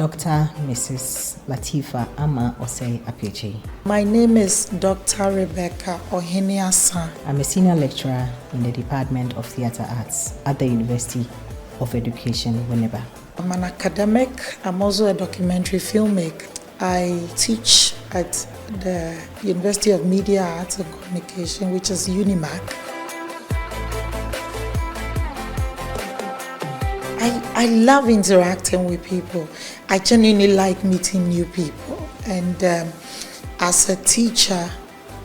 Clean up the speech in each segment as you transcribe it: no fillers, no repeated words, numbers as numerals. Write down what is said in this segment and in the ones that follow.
Dr. Mrs. Latipher Ama Osei Appiah-Agyei. My name is Dr. Rebecca Ohene Asah. I'm a senior lecturer in the Department of Theatre Arts at the University of Education, Winneba. I'm an academic. I'm also a documentary filmmaker. I teach at the University of Media Arts and Communication, which is UNIMAC. I love interacting with people. I genuinely like meeting new people. And as a teacher,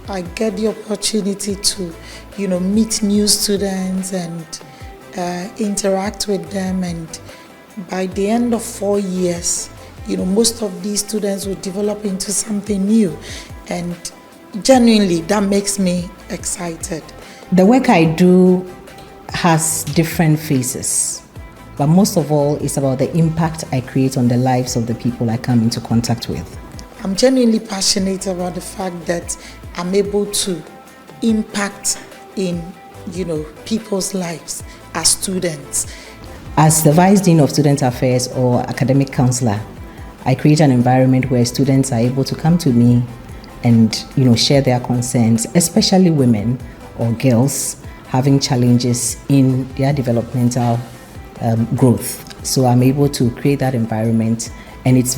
I get the opportunity to, meet new students and interact with them. And by the end of 4 years, most of these students will develop into something new. And genuinely, that makes me excited. The work I do has different phases. But most of all, it's about the impact I create on the lives of the people I come into contact with. I'm genuinely passionate about the fact that I'm able to impact in, people's lives as students. As the Vice Dean of Student Affairs or Academic Counselor, I create an environment where students are able to come to me and, share their concerns, especially women or girls having challenges in their developmental growth. So I'm able to create that environment, and it's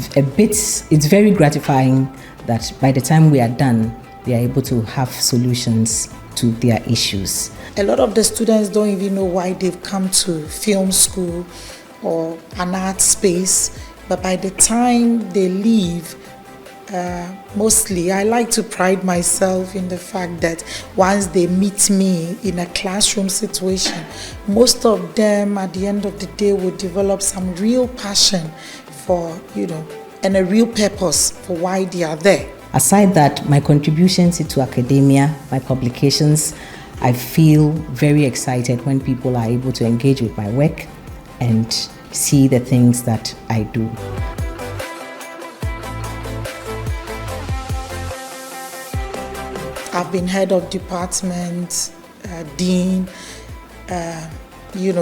very gratifying that by the time we are done, they are able to have solutions to their issues. A lot of the students don't even know why they've come to film school or an art space, but by the time they leave, mostly I like to pride myself in the fact that once they meet me in a classroom situation, most of them at the end of the day will develop some real passion for, and a real purpose for why they are there. Aside that, my contributions into academia, my publications, I feel very excited when people are able to engage with my work and see the things that I do. I've been head of department, dean,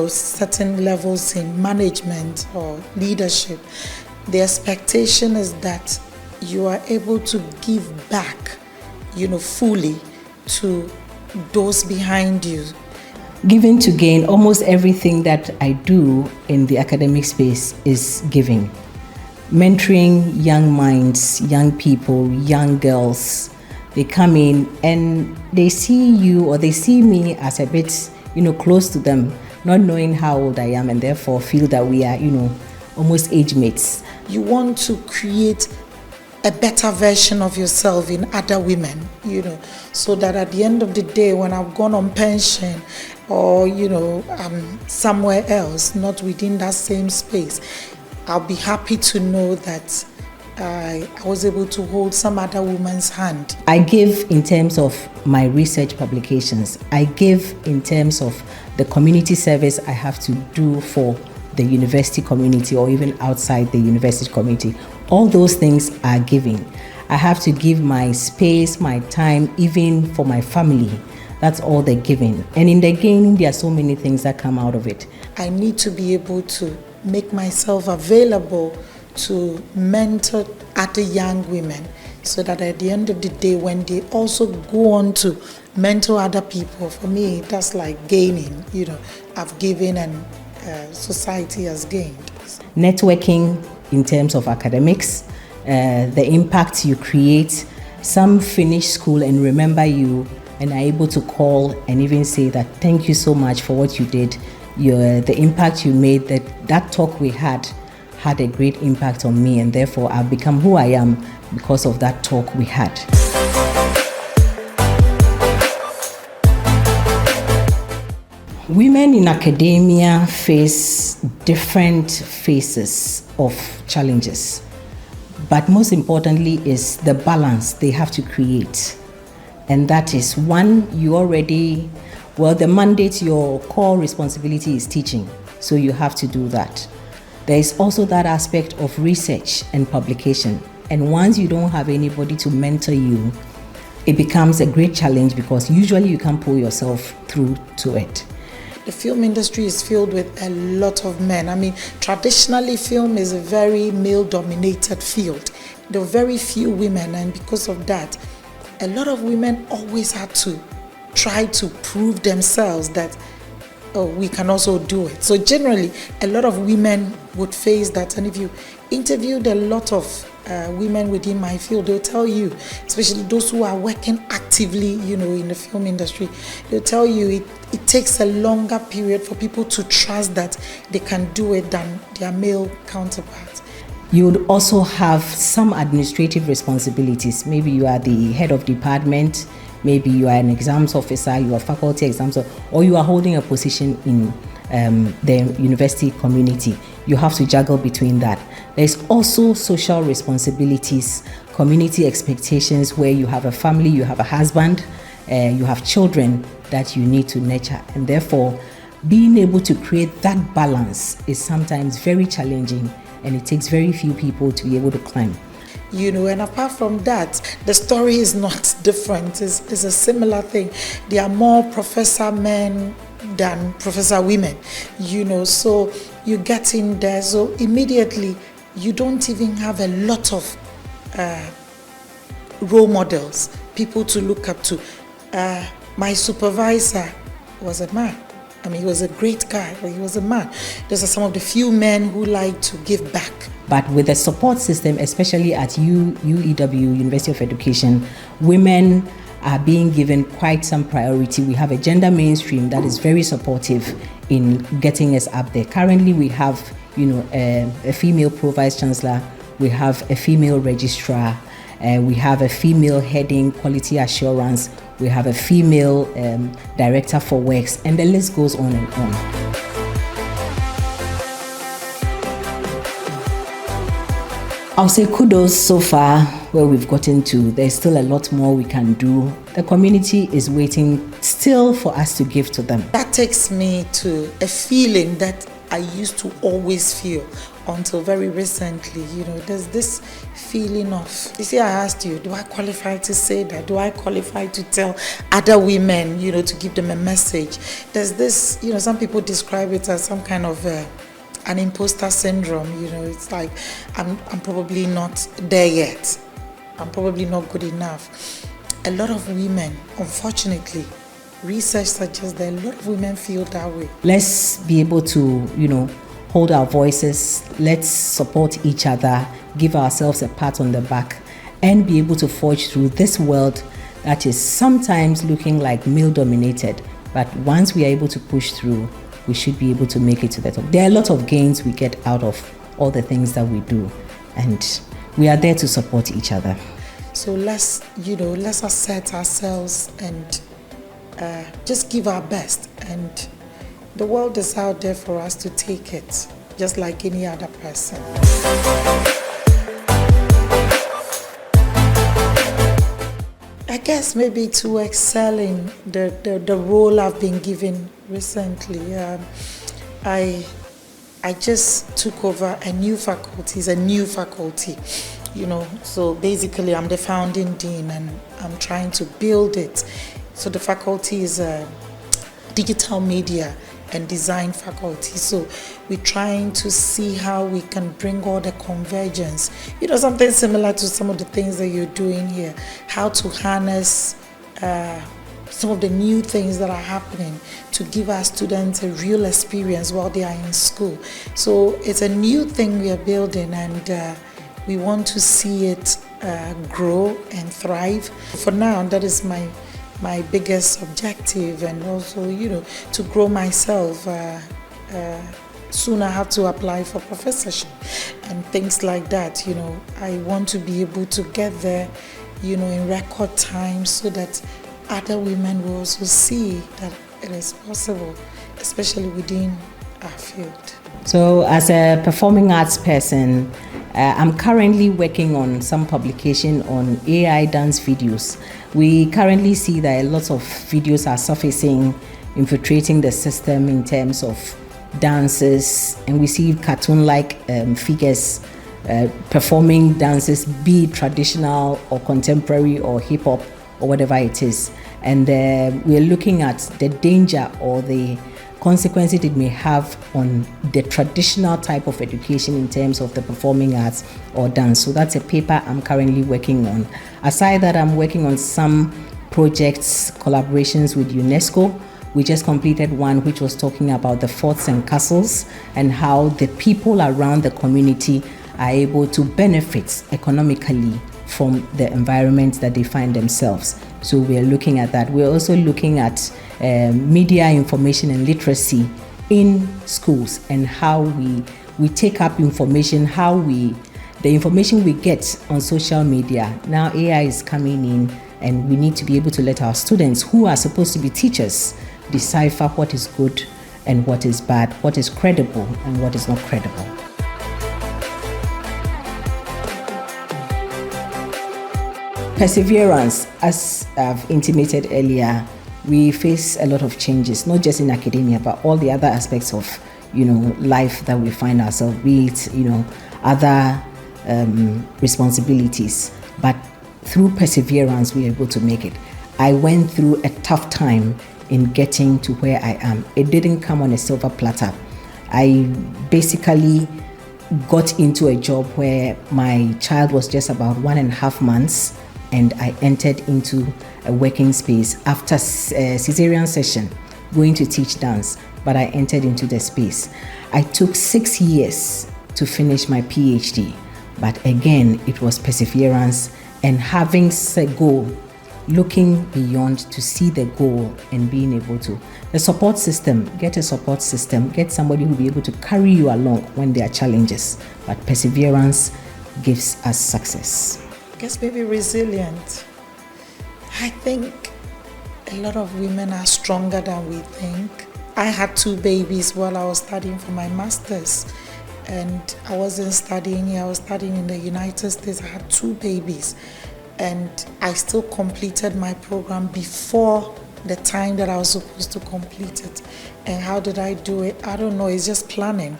certain levels in management or leadership. The expectation is that you are able to give back, fully to those behind you. Giving to gain, almost everything that I do in the academic space is giving. Mentoring young minds, young people, young girls. They come in and they see you or they see me as a bit, close to them, not knowing how old I am, and therefore feel that we are, almost age mates. You want to create a better version of yourself in other women, so that at the end of the day, when I've gone on pension or, I'm somewhere else, not within that same space, I'll be happy to know that I was able to hold some other woman's hand. I give in terms of my research publications. I give in terms of the community service I have to do for the university community or even outside the university community. All those things are giving. I have to give my space, my time, even for my family. That's all they're giving. And in the gaining, there are so many things that come out of it. I need to be able to make myself available to mentor other young women, so that at the end of the day, when they also go on to mentor other people, for me, that's like gaining. I've given and society has gained. Networking in terms of academics, the impact you create. Some finish school and remember you and are able to call and even say that thank you so much for what you did. The impact you made, that talk we had a great impact on me, and therefore I've become who I am because of that talk we had. Women in academia face different phases of challenges, but most importantly is the balance they have to create. And that is one, the mandate, your core responsibility is teaching, so you have to do that. There is also that aspect of research and publication. And once you don't have anybody to mentor you, it becomes a great challenge because usually you can't pull yourself through to it. the film industry is filled with a lot of men. I mean, traditionally, film is a very male-dominated field. There were very few women, and because of that, a lot of women always had to try to prove themselves that, oh, we can also do it. So generally, a lot of women would face that. And if you interviewed a lot of women within my field, they'll tell you, especially those who are working actively, in the film industry, they'll tell you it takes a longer period for people to trust that they can do it than their male counterparts. You would also have some administrative responsibilities. Maybe you are the head of department, maybe you are an exams officer, you are faculty exams, or you are holding a position in the university community. You have to juggle between that. There's also social responsibilities, community expectations, where you have a family, you have a husband, you have children that you need to nurture, and therefore being able to create that balance is sometimes very challenging, and it takes very few people to be able to climb. And apart from that, the story is not different. It's a similar thing. There are more professor men than professor women, so you get in there. So immediately, you don't even have a lot of role models, people to look up to. My supervisor was a man. I mean, he was a great guy, but he was a man. Those are some of the few men who like to give back. But with the support system, especially at UEW, University of Education, women are being given quite some priority. We have a gender mainstream that is very supportive in getting us up there. Currently, we have, a female pro-vice chancellor, we have a female registrar, we have a female heading quality assurance, we have a female director for works, and the list goes on and on. I'll say kudos so far where we've gotten to. There's still a lot more we can do. The community is waiting still for us to give to them. That takes me to a feeling that I used to always feel until very recently. There's this feeling of, you see, I asked you, do I qualify to say that? Do I qualify to tell other women, to give them a message? There's this, some people describe it as some kind of an imposter syndrome. It's like, I'm probably not there yet. I'm probably not good enough. A lot of women, unfortunately, research suggests that a lot of women feel that way. Let's be able to, hold our voices. Let's support each other, give ourselves a pat on the back, and be able to forge through this world that is sometimes looking like male-dominated. But once we are able to push through, we should be able to make it to the top. There are a lot of gains we get out of all the things that we do, and we are there to support each other. So let's assert ourselves and just give our best, and the world is out there for us to take it, just like any other person. I guess maybe to excel in the role I've been given recently, I just took over a new faculty. It's a new faculty, so basically I'm the founding dean and I'm trying to build it. So the faculty is a digital media and design faculty. So we're trying to see how we can bring all the convergence, something similar to some of the things that you're doing here, how to harness some of the new things that are happening to give our students a real experience while they are in school. So it's a new thing we are building, and we want to see it grow and thrive. For now, that is my biggest objective, and also, to grow myself. Soon I have to apply for professorship and things like that. I want to be able to get there, in record time, so that other women will also see that it is possible, especially within our field. So as a performing arts person, I'm currently working on some publication on AI dance videos. We currently see that a lot of videos are surfacing, infiltrating the system in terms of dances, and we see cartoon-like figures performing dances, be it traditional or contemporary or hip-hop or whatever it is. And we're looking at the danger or the consequences it may have on the traditional type of education in terms of the performing arts or dance. So that's a paper I'm currently working on. Aside that, I'm working on some projects, collaborations with UNESCO. We just completed one which was talking about the forts and castles and how the people around the community are able to benefit economically from the environment that they find themselves. So we're looking at that. We're also looking at media information and literacy in schools and how we take up information, the information we get on social media. Now AI is coming in, and we need to be able to let our students, who are supposed to be teachers, decipher what is good and what is bad, what is credible and what is not credible. Perseverance, as I've intimated earlier, we face a lot of changes, not just in academia, but all the other aspects of, life that we find ourselves, be it, other responsibilities. But through perseverance, we're able to make it. I went through a tough time in getting to where I am. It didn't come on a silver platter. I basically got into a job where my child was just about 1.5 months, and I entered into a working space after cesarean session, going to teach dance, but I entered into the space. I took 6 years to finish my PhD, but again, it was perseverance and having a goal, looking beyond to see the goal and being able to. The support system, get a support system, get somebody who will be able to carry you along when there are challenges, but perseverance gives us success. I guess maybe resilient. I think a lot of women are stronger than we think. I had 2 babies while I was studying for my master's, and I wasn't studying here, I was studying in the United States. I had 2 babies, and I still completed my program before the time that I was supposed to complete it. And how did I do it? I don't know, it's just planning,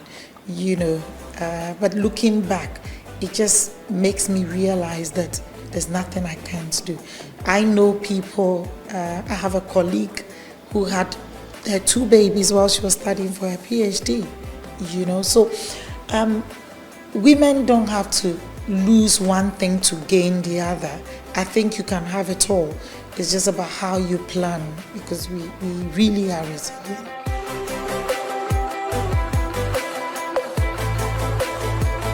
but looking back, it just makes me realize that there's nothing I can't do. I know people, I have a colleague who had 2 babies while she was studying for her PhD, So women don't have to lose one thing to gain the other. I think you can have it all. It's just about how you plan, because we really are resilient.